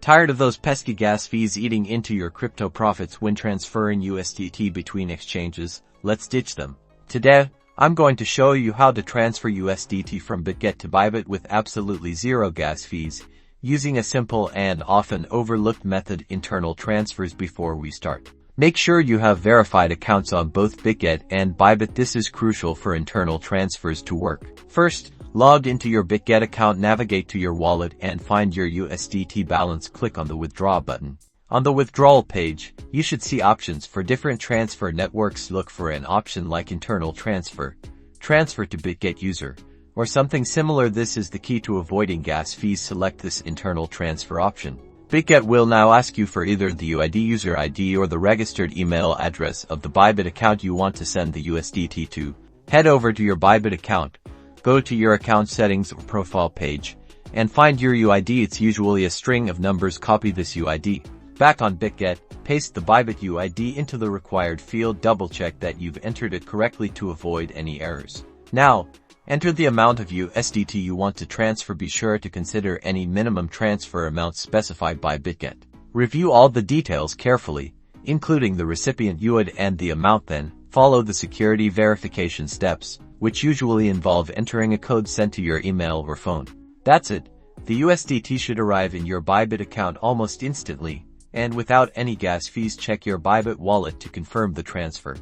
Tired of those pesky gas fees eating into your crypto profits when transferring USDT between exchanges? Let's ditch them. Today, I'm going to show you how to transfer USDT from Bitget to Bybit with absolutely zero gas fees, using a simple and often overlooked method: internal transfers. Before we start, make sure you have verified accounts on both Bitget and Bybit. This is crucial for internal transfers to work. First, log into your Bitget account, navigate to your wallet and find your USDT balance. Click on the Withdraw button. On the withdrawal page, you should see options for different transfer networks. Look for an option like internal transfer, transfer to Bitget user, or something similar. This is the key to avoiding gas fees. Select this internal transfer option. Bitget will now ask you for either the UID user ID or the registered email address of the Bybit account you want to send the USDT to. Head over to your Bybit account, go to your account settings or profile page, and find your UID. It's usually a string of numbers. Copy this UID. Back on Bitget, paste the Bybit UID into the required field. Double check that you've entered it correctly to avoid any errors. Now, enter the amount of USDT you want to transfer. Be sure to consider any minimum transfer amount specified by Bitget. Review all the details carefully, including the recipient UID and the amount. Then, follow the security verification steps, which usually involve entering a code sent to your email or phone. That's it. The USDT should arrive in your Bybit account almost instantly, and without any gas fees. Check your Bybit wallet to confirm the transfer.